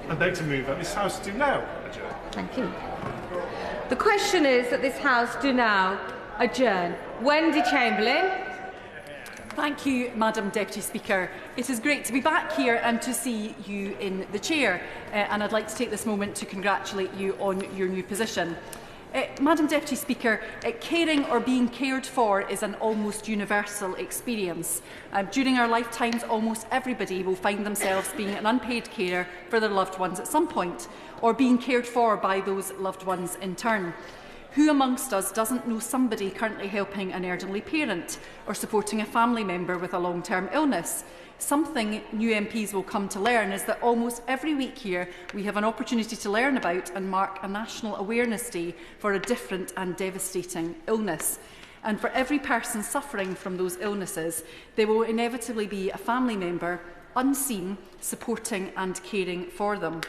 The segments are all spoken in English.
and beg to move that this House do now adjourn. Thank you. The question is that this House do now adjourn. Wendy Chamberlain. Thank you, Madam Deputy Speaker. It is great to be back here and to see you in the chair, and I'd like to take this moment to congratulate you on your new position. Madam Deputy Speaker, caring or being cared for is an almost universal experience. During our lifetimes, almost everybody will find themselves being an unpaid carer for their loved ones at some point, or being cared for by those loved ones in turn. Who amongst us doesn't know somebody currently helping an elderly parent or supporting a family member with a long-term illness? Something new MPs will come to learn is that almost every week here we have an opportunity to learn about and mark a National Awareness Day for a different and devastating illness. And for every person suffering from those illnesses, there will inevitably be a family member, unseen, supporting and caring for them.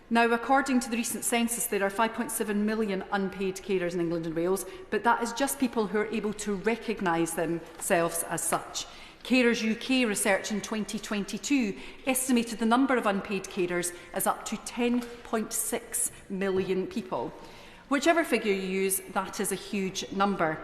Now, according to the recent census, there are 5.7 million unpaid carers in England and Wales, but that is just people who are able to recognise themselves as such. Carers UK research in 2022 estimated the number of unpaid carers as up to 10.6 million people. Whichever figure you use, that is a huge number.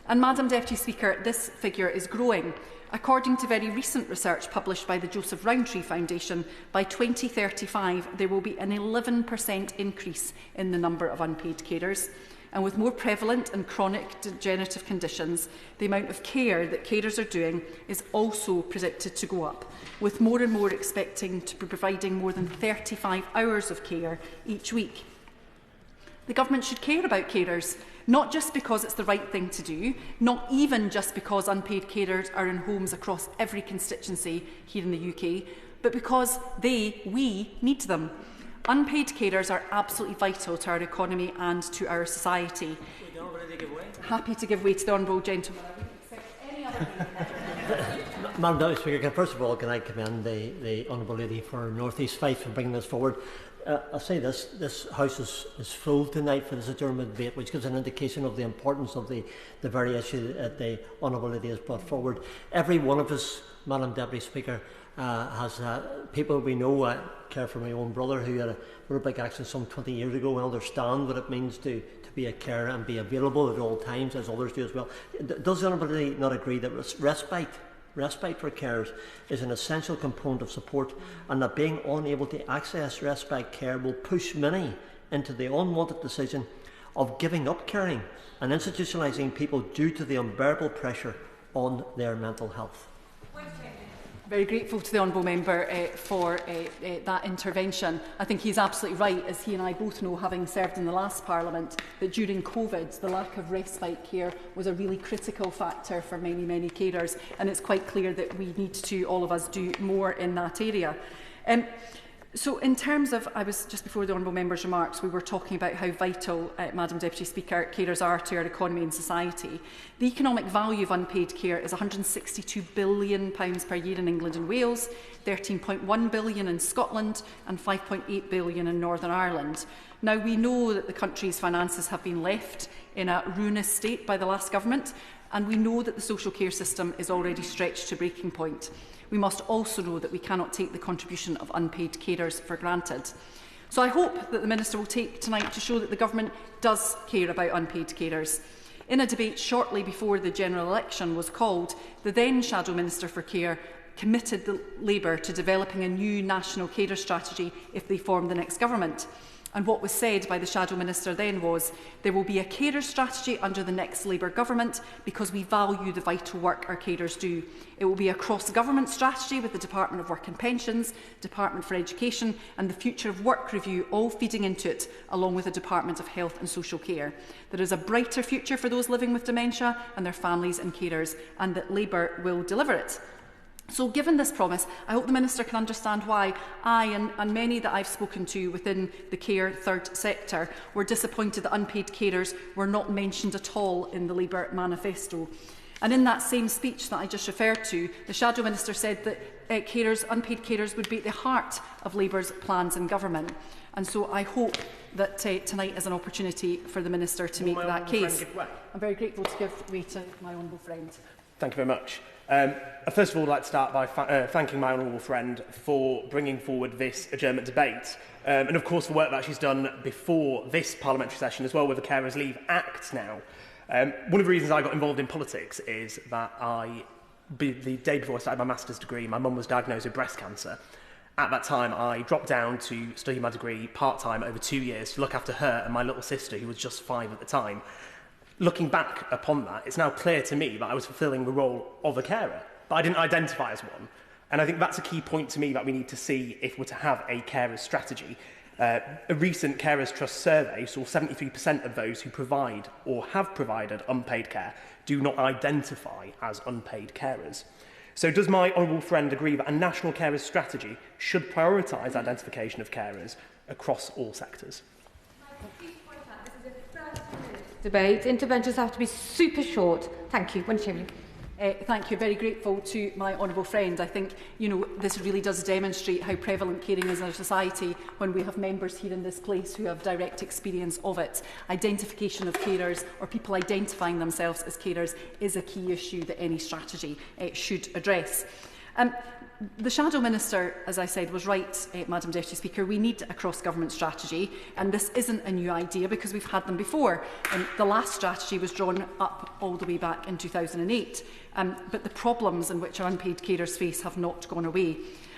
And, Madam Deputy Speaker, this figure is growing. According to very recent research published by the Joseph Rowntree Foundation, by 2035 there will be an 11% increase in the number of unpaid carers. And with more prevalent and chronic degenerative conditions, the amount of care that carers are doing is also predicted to go up, with more and more expecting to be providing more than 35 hours of care each week. The government should care about carers, not just because it's the right thing to do, not even just because unpaid carers are in homes across every constituency here in the UK, but because we need them. Unpaid carers are absolutely vital to our economy and to our society. Happy to give way to the honourable gentleman. Madam Deputy Speaker, first of all, can I commend the honourable lady for North East Fife for bringing this forward. I'll say this House is full tonight for this adjournment debate, which gives an indication of the importance of the very issue that the honourable lady has brought forward. Every one of us, Madam Deputy Speaker, has people we know. I care for my own brother who had a motorbike accident some 20 years ago and understand what it means to be a carer and be available at all times, as others do as well. Does the honourable lady not agree that respite for carers is an essential component of support, and that being unable to access respite care will push many into the unwanted decision of giving up caring and institutionalising people due to the unbearable pressure on their mental health? Very grateful to the honourable member for that intervention. I think he's absolutely right, as he and I both know, having served in the last Parliament, that during COVID the lack of respite care was a really critical factor for many, many carers, and it's quite clear that we need to, all of us, do more in that area. So in terms of, I was just before the honourable member's remarks, we were talking about how vital, Madam Deputy Speaker, carers are to our economy and society. The economic value of unpaid care is £162 billion per year in England and Wales, £13.1 billion in Scotland and £5.8 billion in Northern Ireland. Now, we know that the country's finances have been left in a ruinous state by the last government, and we know that the social care system is already stretched to breaking point. We must also know that we cannot take the contribution of unpaid carers for granted. So I hope that the Minister will take tonight to show that the Government does care about unpaid carers. In a debate shortly before the general election was called, the then Shadow Minister for Care committed the Labour to developing a new national carer strategy if they formed the next government. And what was said by the Shadow Minister then was, there will be a carer strategy under the next Labour government because we value the vital work our carers do. It will be a cross-government strategy with the Department of Work and Pensions, Department for Education and the Future of Work review all feeding into it, along with the Department of Health and Social Care. There is a brighter future for those living with dementia and their families and carers, and that Labour will deliver it. So given this promise, I hope the Minister can understand why I and many that I've spoken to within the care third sector were disappointed that unpaid carers were not mentioned at all in the Labour manifesto. And in that same speech that I just referred to, the Shadow Minister said that unpaid carers would be at the heart of Labour's plans in government. And so I hope that tonight is an opportunity for the Minister to make that case. I'm very grateful to give way to my honourable friend. Thank you very much. First of all, I'd like to start by thanking my honourable friend for bringing forward this adjournment debate, and of course the work that she's done before this parliamentary session as well with the Carers Leave Act now. One of the reasons I got involved in politics is that the day before I started my master's degree, my mum was diagnosed with breast cancer. At that time, I dropped down to study my degree part-time over 2 years to look after her and my little sister, who was just 5 at the time. Looking back upon that, it's now clear to me that I was fulfilling the role of a carer, but I didn't identify as one. And I think that's a key point to me that we need to see if we're to have a carers strategy. A recent Carers Trust survey saw 73% of those who provide or have provided unpaid care do not identify as unpaid carers. So does my honourable friend agree that a national carers strategy should prioritise identification of carers across all sectors? Debate. Interventions have to be super short. Thank you. When Chamberlain. Thank you. Very grateful to my honourable friend. I think, this really does demonstrate how prevalent caring is in our society when we have members here in this place who have direct experience of it. Identification of carers, or people identifying themselves as carers, is a key issue that any strategy should address. The Shadow Minister, as I said, was right, Madam Deputy Speaker. We need a cross-government strategy, and this isn't a new idea because we've had them before. The last strategy was drawn up all the way back in 2008, but the problems in which our unpaid carers face have not gone away.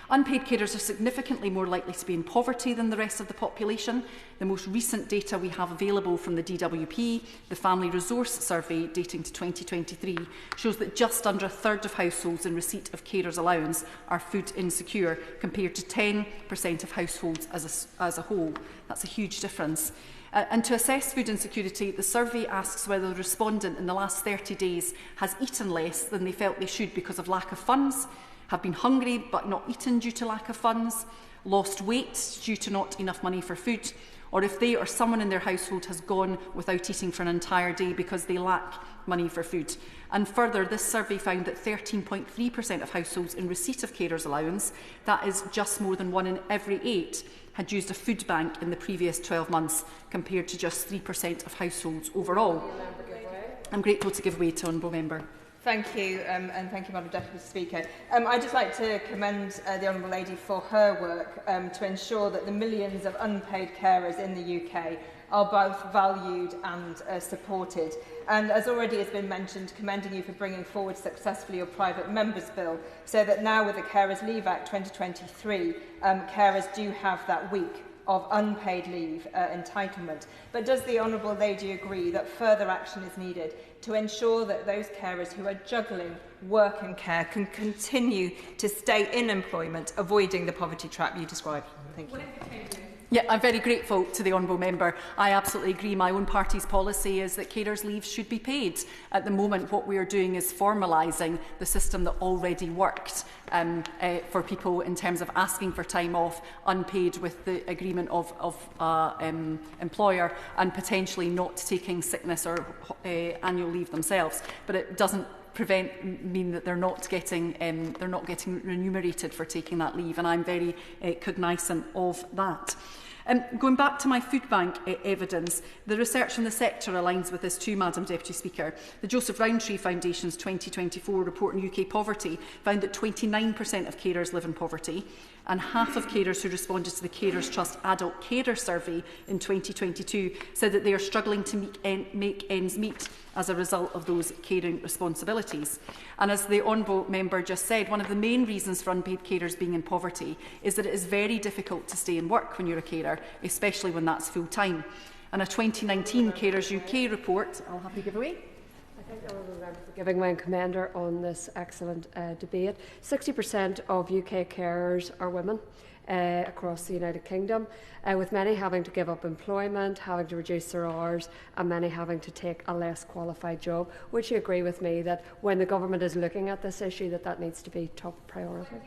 Unpaid carers are significantly more likely to be in poverty than the rest of the population. The most recent data we have available from the DWP, the Family Resource Survey dating to 2023, shows that just under a third of households in receipt of carers allowance are food insecure, compared to 10% of households as a whole. That's a huge difference. And to assess food insecurity, the survey asks whether the respondent in the last 30 days has eaten less than they felt they should because of lack of funds, have been hungry but not eaten due to lack of funds, lost weight due to not enough money for food, or if they or someone in their household has gone without eating for an entire day because they lack money for food. And further, this survey found that 13.3% of households in receipt of carers allowance, that is just more than 1 in every 8, had used a food bank in the previous 12 months, compared to just 3% of households overall. I'm grateful to give way to Honourable Member. Thank you, and thank you, Madam Deputy Speaker. I'd just like to commend the Honourable Lady for her work to ensure that the millions of unpaid carers in the UK are both valued and supported. And as already has been mentioned, commending you for bringing forward successfully your private member's bill, so that now with the Carers Leave Act 2023, carers do have that week of unpaid leave entitlement. But does the Honourable Lady agree that further action is needed to ensure that those carers who are juggling work and care can continue to stay in employment, avoiding the poverty trap you described? Thank you. Yeah, I'm very grateful to the Honourable Member. I absolutely agree. My own party's policy is that carers' leave should be paid. At the moment, what we are doing is formalising the system that already worked for people in terms of asking for time off unpaid with the agreement of employer, and potentially not taking sickness or annual leave themselves. But it doesn't mean that they're not getting remunerated for taking that leave, and I'm very cognisant of that. Going back to my food bank evidence, the research in the sector aligns with this too, Madam Deputy Speaker. The Joseph Rowntree Foundation's 2024 report on UK poverty found that 29% of carers live in poverty, and half of carers who responded to the Carers Trust Adult Carer Survey in 2022 said that they are struggling to make ends meet as a result of those caring responsibilities. And as the Honourable Member just said, one of the main reasons for unpaid carers being in poverty is that it is very difficult to stay in work when you're a carer, especially when that's full-time. And a 2019 Carers UK report, I'll happily give away. I thank the Honourable Member for giving way and commender on this excellent debate. 60% of UK carers are women across the United Kingdom, with many having to give up employment, having to reduce their hours, and many having to take a less qualified job. Would you agree with me that when the government is looking at this issue, that needs to be top priority?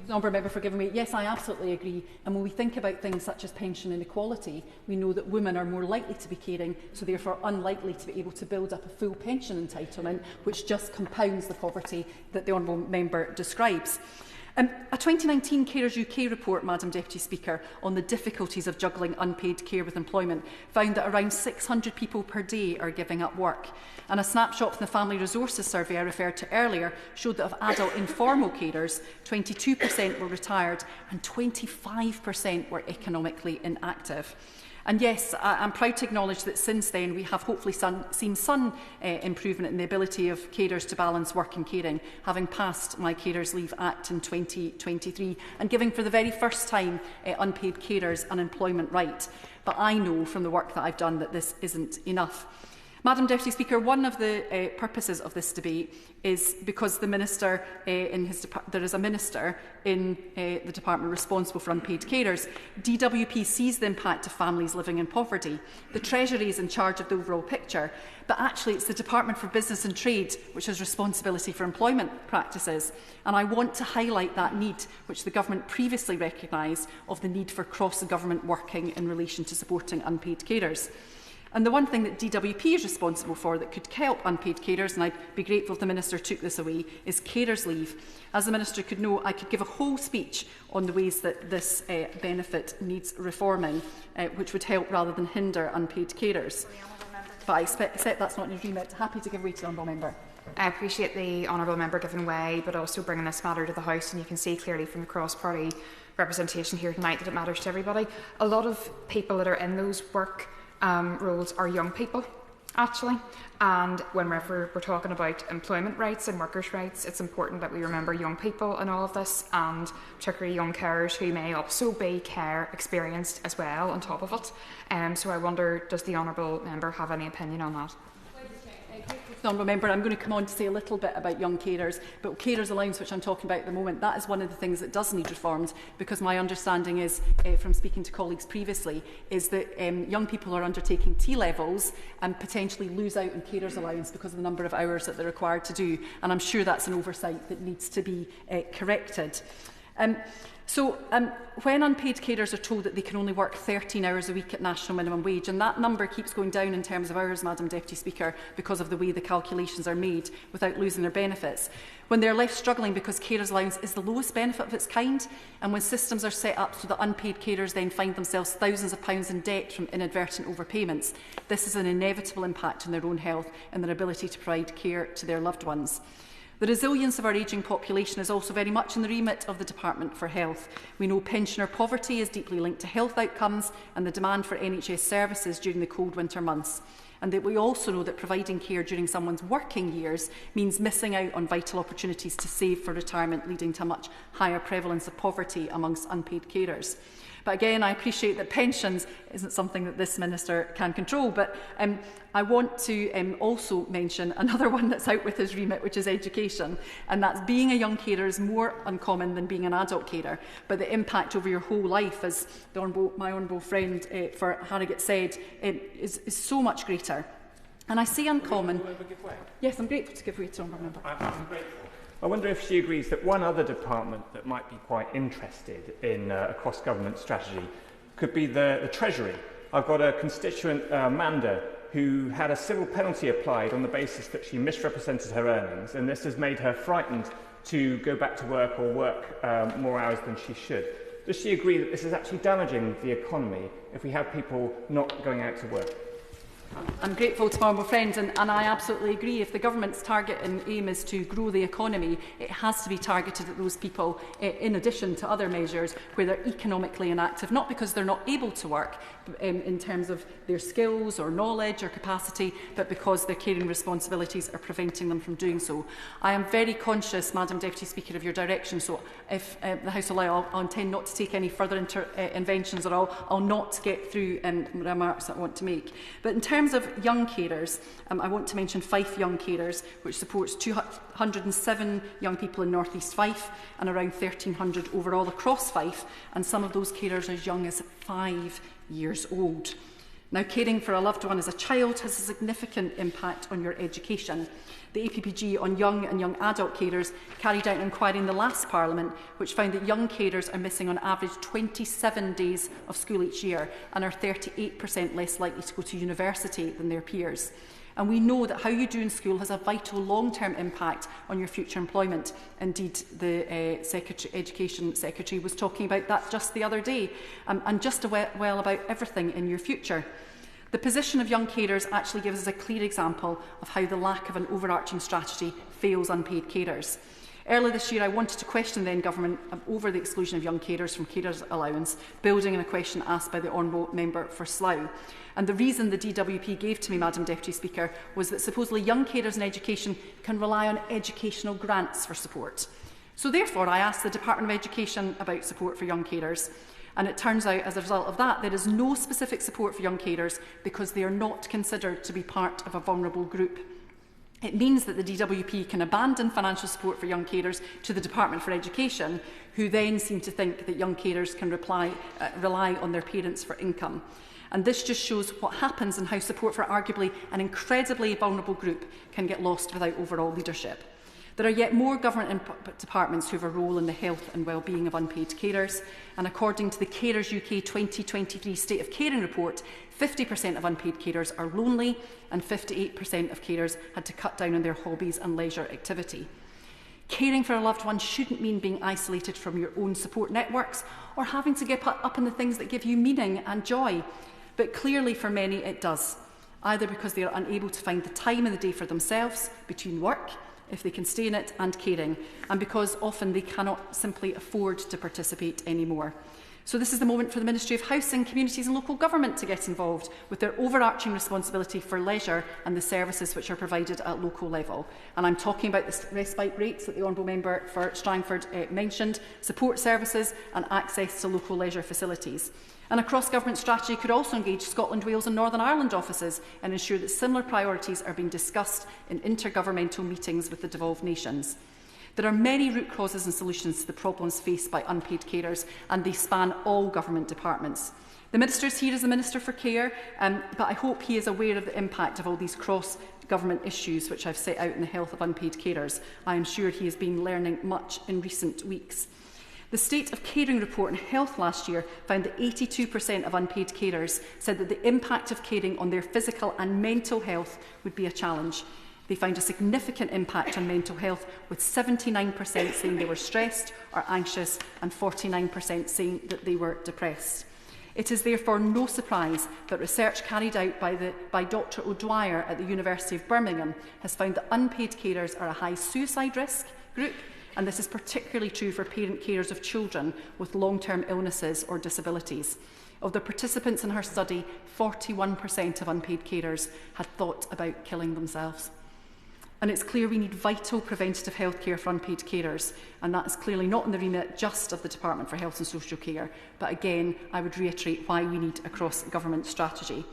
Honourable Member for giving me. Yes, I absolutely agree. And when we think about things such as pension inequality, we know that women are more likely to be caring, so therefore unlikely to be able to build up a full pension entitlement, which just compounds the poverty that the Honourable Member describes. A 2019 Carers UK report, Madam Deputy Speaker, on the difficulties of juggling unpaid care with employment found that around 600 people per day are giving up work. And a snapshot from the Family Resources Survey I referred to earlier showed that of adult informal carers, 22% were retired and 25% were economically inactive. And yes, I'm proud to acknowledge that since then we have hopefully seen some improvement in the ability of carers to balance work and caring, having passed my Carers Leave Act in 2023 and giving for the very first time unpaid carers an employment right. But I know from the work that I've done that this isn't enough. Madam Deputy Speaker, one of the purposes of this debate is because the minister there is a minister in the department responsible for unpaid carers. DWP sees the impact of families living in poverty. The Treasury is in charge of the overall picture, but actually it's the Department for Business and Trade which has responsibility for employment practices. And I want to highlight that need, which the government previously recognised, of the need for cross-government working in relation to supporting unpaid carers. And the one thing that DWP is responsible for that could help unpaid carers, and I'd be grateful if the Minister took this away, is carers leave. As the Minister could know, I could give a whole speech on the ways that this benefit needs reforming, which would help rather than hinder unpaid carers. But I expect that's not in his remit. Happy to give way to the Honourable Member. I appreciate the Honourable Member giving way, but also bringing this matter to the House, and you can see clearly from the cross-party representation here tonight that it matters to everybody. A lot of people that are in those work roles are young people, actually, and whenever we're talking about employment rights and workers' rights, it's important that we remember young people in all of this, and particularly young carers who may also be care experienced as well on top of it. So I wonder, does the Honourable Member have any opinion on that? Honourable Member, I'm going to come on to say a little bit about young carers, but carers allowance, which I'm talking about at the moment, that is one of the things that does need reformed, because my understanding is, from speaking to colleagues previously, is that young people are undertaking T-levels and potentially lose out on carers allowance because of the number of hours that they're required to do, and I'm sure that's an oversight that needs to be corrected. When unpaid carers are told that they can only work 13 hours a week at national minimum wage, and that number keeps going down in terms of hours, Madam Deputy Speaker, because of the way the calculations are made without losing their benefits, when they're left struggling because carers allowance is the lowest benefit of its kind, and when systems are set up so that unpaid carers then find themselves thousands of pounds in debt from inadvertent overpayments, this is an inevitable impact on their own health and their ability to provide care to their loved ones. The resilience of our ageing population is also very much in the remit of the Department for Health. We know pensioner poverty is deeply linked to health outcomes and the demand for NHS services during the cold winter months. And that we also know that providing care during someone's working years means missing out on vital opportunities to save for retirement, leading to a much higher prevalence of poverty amongst unpaid carers. But again, I appreciate that pensions isn't something that this Minister can control, but I want to also mention another one that's out with his remit, which is education, and that's being a young carer is more uncommon than being an adult carer, but the impact over your whole life, as my honourable friend for Harrogate said, is so much greater. And I say uncommon. Yes, I'm grateful to give way to Honourable Member. I'm grateful. I wonder if she agrees that one other department that might be quite interested in a cross-government strategy could be the Treasury. I've got a constituent, Amanda, who had a civil penalty applied on the basis that she misrepresented her earnings, and this has made her frightened to go back to work or work more hours than she should. Does she agree that this is actually damaging the economy if we have people not going out to work? I'm grateful to my honourable friends, and I absolutely agree. If the government's target and aim is to grow the economy, it has to be targeted at those people, in addition to other measures where they're economically inactive, not because they're not able to work in terms of their skills or knowledge or capacity, but because their caring responsibilities are preventing them from doing so. I am very conscious, Madam Deputy Speaker, of your direction, so if the House allow, I'll intend not to take any further interventions, or I'll not get through remarks that I want to make. But in terms of young carers, I want to mention Fife Young Carers, which supports 207 young people in North East Fife and around 1,300 overall across Fife, and some of those carers as young as 5 years old. Now, caring for a loved one as a child has a significant impact on your education. The APPG on young and young adult carers carried out an inquiry in the last Parliament, which found that young carers are missing on average 27 days of school each year and are 38% less likely to go to university than their peers. And we know that how you do in school has a vital long-term impact on your future employment. Indeed, the Education Secretary was talking about that just the other day, and just well about everything in your future. The position of young carers actually gives us a clear example of how the lack of an overarching strategy fails unpaid carers. Earlier this year, I wanted to question the then Government over the exclusion of young carers from carers allowance, building on a question asked by the Honourable Member for Slough. And the reason the DWP gave to me, Madam Deputy Speaker, was that supposedly young carers in education can rely on educational grants for support. So therefore, I asked the Department of Education about support for young carers. And it turns out, as a result of that, there is no specific support for young carers because they are not considered to be part of a vulnerable group. It means that the DWP can abandon financial support for young carers to the Department for Education, who then seem to think that young carers can rely on their parents for income. And this just shows what happens and how support for arguably an incredibly vulnerable group can get lost without overall leadership. There are yet more government departments who have a role in the health and well-being of unpaid carers, and according to the Carers UK 2023 State of Caring report, 50% of unpaid carers are lonely and 58% of carers had to cut down on their hobbies and leisure activity. Caring for a loved one shouldn't mean being isolated from your own support networks or having to get up in the things that give you meaning and joy. But clearly for many it does, either because they are unable to find the time in the day for themselves between work, if they can stay in it, and caring, and because often they cannot simply afford to participate anymore. So this is the moment for the Ministry of Housing, Communities and Local Government to get involved with their overarching responsibility for leisure and the services which are provided at local level. And I'm talking about the respite rates that the Honourable Member for Strangford mentioned, support services and access to local leisure facilities. And a cross-government strategy could also engage Scotland, Wales and Northern Ireland offices and ensure that similar priorities are being discussed in intergovernmental meetings with the devolved nations. There are many root causes and solutions to the problems faced by unpaid carers, and they span all government departments. The Minister is here as the Minister for Care, but I hope he is aware of the impact of all these cross-government issues which I've set out in the health of unpaid carers. I am sure he has been learning much in recent weeks. The State of Caring report on health last year found that 82% of unpaid carers said that the impact of caring on their physical and mental health would be a challenge. They found a significant impact on mental health, with 79% saying they were stressed or anxious and 49% saying that they were depressed. It is therefore no surprise that research carried out by Dr O'Dwyer at the University of Birmingham has found that unpaid carers are a high suicide risk group, and this is particularly true for parent carers of children with long-term illnesses or disabilities. Of the participants in her study, 41% of unpaid carers had thought about killing themselves. And it's clear we need vital preventative health care for unpaid carers, and that is clearly not in the remit just of the Department for Health and Social Care. But again, I would reiterate why we need a cross-government strategy.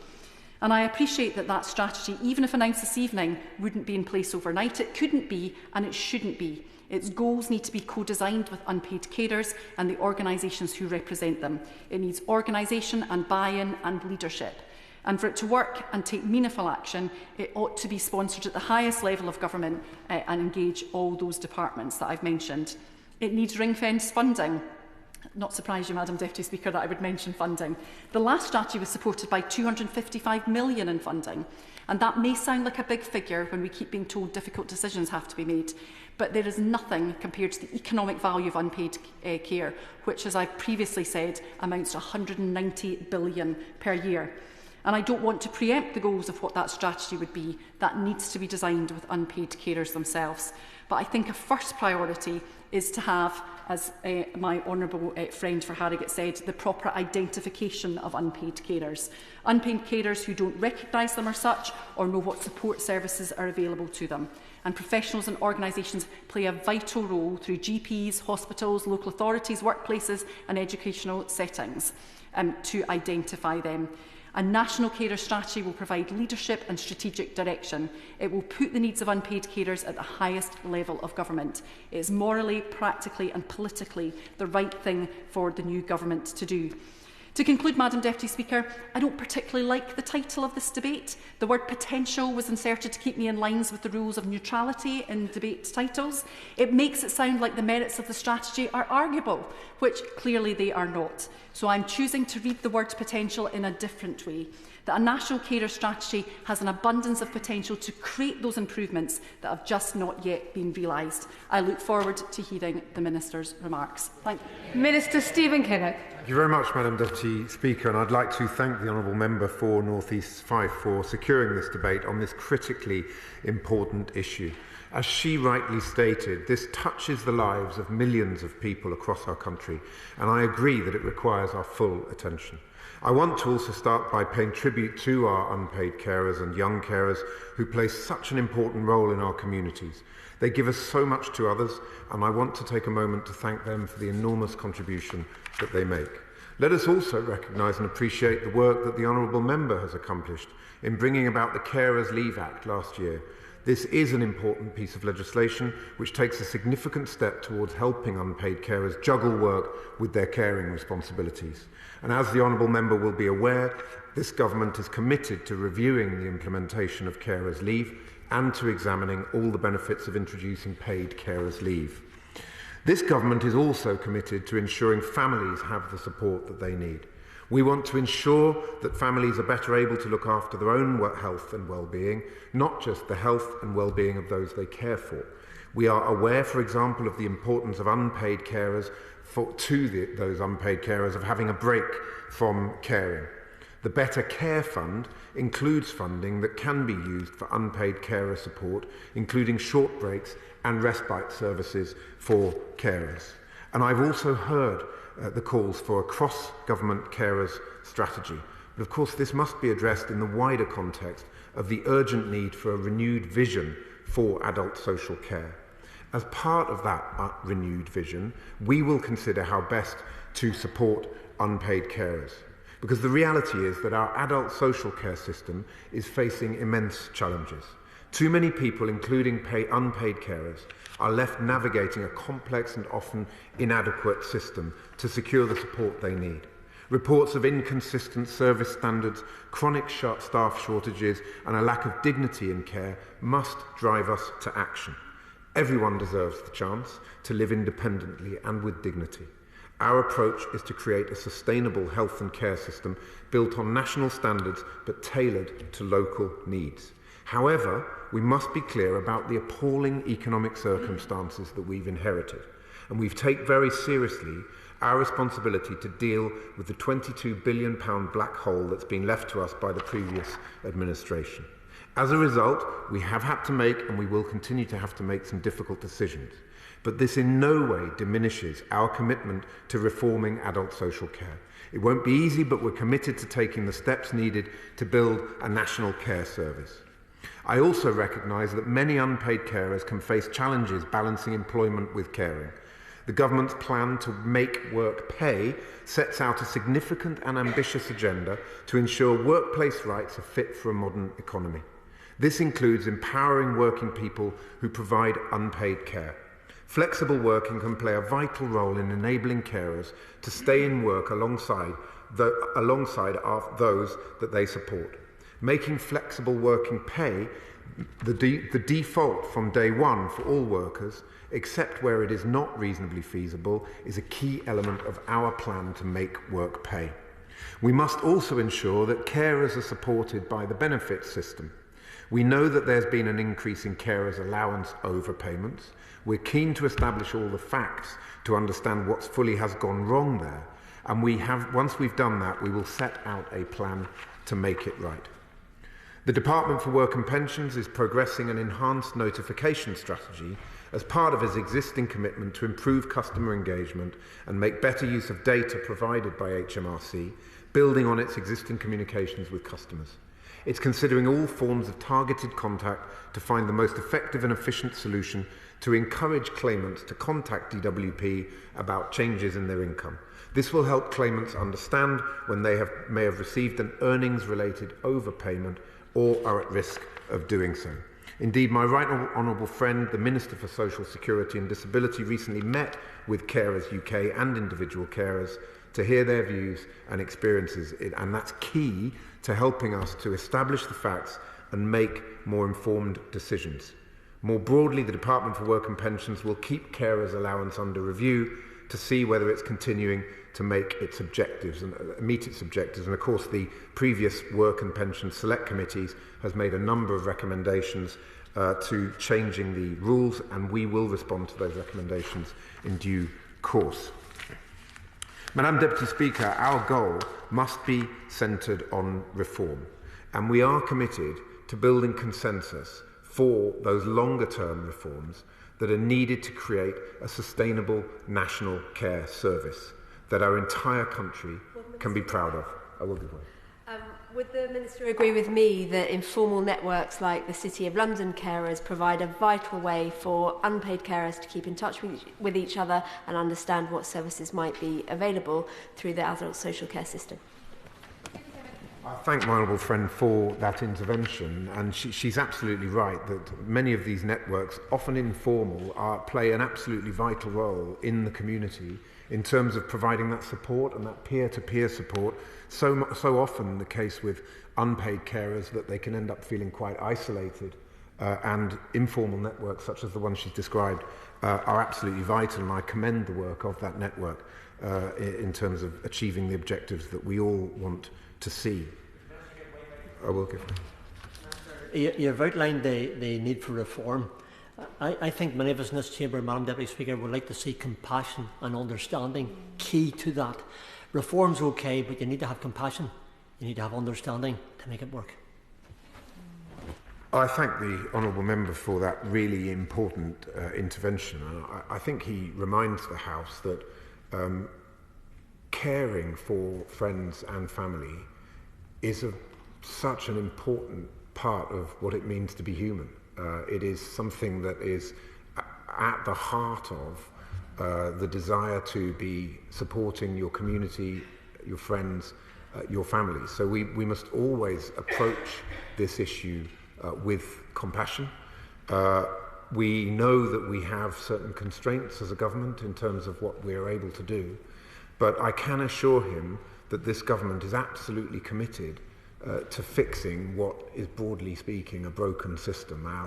And I appreciate that that strategy, even if announced this evening, wouldn't be in place overnight. It couldn't be, and it shouldn't be. Its goals need to be co-designed with unpaid carers and the organisations who represent them. It needs organisation and buy-in and leadership. And for it to work and take meaningful action, it ought to be sponsored at the highest level of government and engage all those departments that I've mentioned. It needs ring-fence funding. Not surprise you, Madam Deputy Speaker, that I would mention funding. The last strategy was supported by £255 million in funding. And that may sound like a big figure when we keep being told difficult decisions have to be made. But there is nothing compared to the economic value of unpaid care, which, as I previously said, amounts to £190 billion per year. And I don't want to preempt the goals of what that strategy would be. That needs to be designed with unpaid carers themselves. But I think a first priority is to have, as my honourable friend for Harrogate said, the proper identification of unpaid carers. Unpaid carers who don't recognise them as such or know what support services are available to them. And professionals and organisations play a vital role through GPs, hospitals, local authorities, workplaces and educational settings to identify them. A national carer strategy will provide leadership and strategic direction. It will put the needs of unpaid carers at the highest level of government. It is morally, practically and politically the right thing for the new government to do. To conclude, Madam Deputy Speaker, I don't particularly like the title of this debate. The word potential was inserted to keep me in lines with the rules of neutrality in debate titles. It makes it sound like the merits of the strategy are arguable, which clearly they are not. So I'm choosing to read the word potential in a different way. That a national carer strategy has an abundance of potential to create those improvements that have just not yet been realised. I look forward to hearing the Minister's remarks. Thank you. Minister Stephen Kinnock. Thank you very much, Madam Deputy Speaker, and I'd like to thank the Honourable Member for North East Fife for securing this debate on this critically important issue. As she rightly stated, this touches the lives of millions of people across our country, and I agree that it requires our full attention. I want to also start by paying tribute to our unpaid carers and young carers who play such an important role in our communities. They give us so much to others, and I want to take a moment to thank them for the enormous contribution that they make. Let us also recognise and appreciate the work that the Honourable Member has accomplished in bringing about the Carers Leave Act last year. This is an important piece of legislation which takes a significant step towards helping unpaid carers juggle work with their caring responsibilities. And as the Honourable Member will be aware, this government is committed to reviewing the implementation of carers' leave and to examining all the benefits of introducing paid carers' leave. This government is also committed to ensuring families have the support that they need. We want to ensure that families are better able to look after their own health and well-being, not just the health and well-being of those they care for. We are aware, for example, of the importance of unpaid carers those unpaid carers of having a break from caring. The Better Care Fund includes funding that can be used for unpaid carer support, including short breaks and respite services for carers. And I've also heard the calls for a cross-government carers strategy. But of course, this must be addressed in the wider context of the urgent need for a renewed vision for adult social care. As part of that renewed vision, we will consider how best to support unpaid carers. Because the reality is that our adult social care system is facing immense challenges. Too many people, including unpaid carers, are left navigating a complex and often inadequate system to secure the support they need. Reports of inconsistent service standards, chronic staff shortages, and a lack of dignity in care must drive us to action. Everyone deserves the chance to live independently and with dignity. Our approach is to create a sustainable health and care system built on national standards but tailored to local needs. However, we must be clear about the appalling economic circumstances that we've inherited, and we take very seriously our responsibility to deal with the £22 billion black hole that's been left to us by the previous administration. As a result, we have had to make, and we will continue to have to make, some difficult decisions. But this in no way diminishes our commitment to reforming adult social care. It won't be easy, but we're committed to taking the steps needed to build a national care service. I also recognise that many unpaid carers can face challenges balancing employment with caring. The government's plan to make work pay sets out a significant and ambitious agenda to ensure workplace rights are fit for a modern economy. This includes empowering working people who provide unpaid care. Flexible working can play a vital role in enabling carers to stay in work alongside those that they support. Making flexible working pay the default from day one for all workers, except where it is not reasonably feasible, is a key element of our plan to make work pay. We must also ensure that carers are supported by the benefits system. We know that there's been an increase in carers' allowance overpayments. We're keen to establish all the facts to understand what fully has gone wrong there. And once we've done that, we will set out a plan to make it right. The Department for Work and Pensions is progressing an enhanced notification strategy as part of its existing commitment to improve customer engagement and make better use of data provided by HMRC, building on its existing communications with customers. It's considering all forms of targeted contact to find the most effective and efficient solution to encourage claimants to contact DWP about changes in their income. This will help claimants understand when they may have received an earnings-related overpayment or are at risk of doing so. Indeed, my right honourable friend, the Minister for Social Security and Disability, recently met with Carers UK and individual carers to hear their views and experiences, and that's key to helping us to establish the facts and make more informed decisions. More broadly, the Department for Work and Pensions will keep carers' allowance under review to see whether it's continuing to make its objectives and meet its objectives. And of course, the previous Work and Pension Select Committees has made a number of recommendations to changing the rules, and we will respond to those recommendations in due course. Madam Deputy Speaker, our goal must be centred on reform, and we are committed to building consensus for those longer-term reforms that are needed to create a sustainable national care service that our entire country can be proud of. I will give way. Would the Minister agree with me that informal networks like the City of London carers provide a vital way for unpaid carers to keep in touch with each other and understand what services might be available through the adult social care system? I thank my honourable friend for that intervention, and she's absolutely right that many of these networks, often informal, play an absolutely vital role in the community in terms of providing that support and that peer-to-peer support. So often the case with unpaid carers that they can end up feeling quite isolated, and informal networks such as the one she's described are absolutely vital, and I commend the work of that network in terms of achieving the objectives that we all want to see. I will give. You've outlined the need for reform. I think many of us in this chamber, Madam Deputy Speaker, would like to see compassion and understanding key to that. Reform's okay, but you need to have compassion. You need to have understanding to make it work. I thank the honourable member for that really important intervention. I think he reminds the House that caring for friends and family is such an important part of what it means to be human. It is something that is at the heart of the desire to be supporting your community, your friends, your family. So we must always approach this issue with compassion. We know that we have certain constraints as a government in terms of what we are able to do, but I can assure him that this government is absolutely committed to fixing what is, broadly speaking, a broken system. My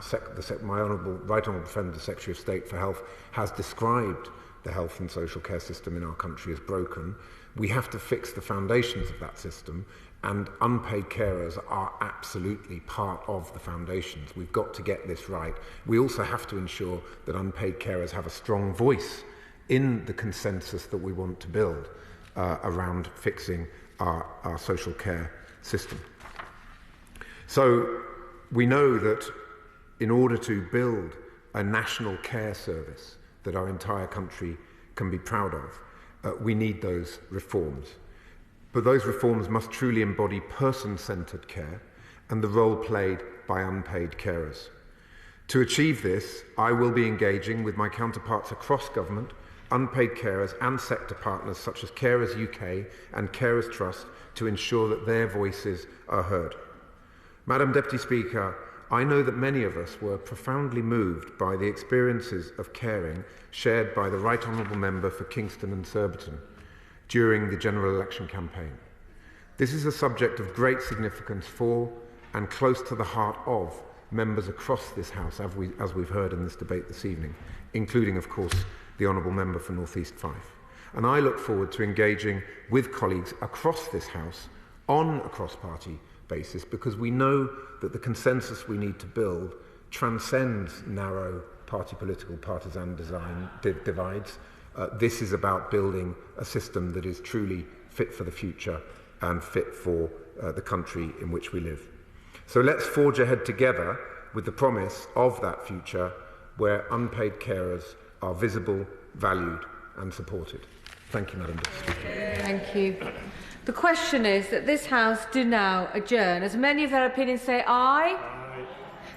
right honourable friend, the Secretary of State for Health, has described the health and social care system in our country as broken. We have to fix the foundations of that system, and unpaid carers are absolutely part of the foundations. We've got to get this right. We also have to ensure that unpaid carers have a strong voice in the consensus that we want to build around fixing our social care system. So we know that in order to build a national care service that our entire country can be proud of, we need those reforms. But those reforms must truly embody person-centred care and the role played by unpaid carers. To achieve this, I will be engaging with my counterparts across government, unpaid carers and sector partners such as Carers UK and Carers Trust to ensure that their voices are heard. Madam Deputy Speaker, I know that many of us were profoundly moved by the experiences of caring shared by the Right Honourable Member for Kingston and Surbiton during the general election campaign. This is a subject of great significance for and close to the heart of members across this House, as we've heard in this debate this evening, including, of course, the Honourable Member for North East Fife. And I look forward to engaging with colleagues across this House on a cross-party basis, because we know that the consensus we need to build transcends narrow political partisan divides. This is about building a system that is truly fit for the future and fit for the country in which we live. So let's forge ahead together with the promise of that future where unpaid carers are visible, valued and supported. Thank you, Madam Speaker. Thank you. The question is that this House do now adjourn. As many of their opinions say aye? Aye.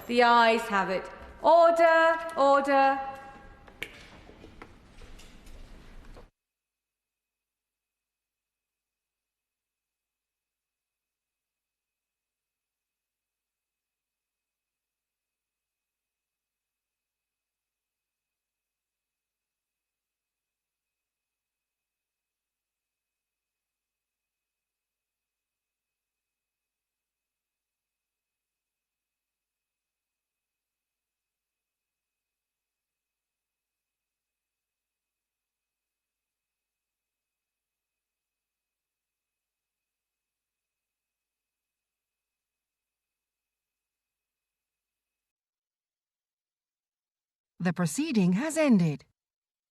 The ayes have it. Order, order. The proceeding has ended.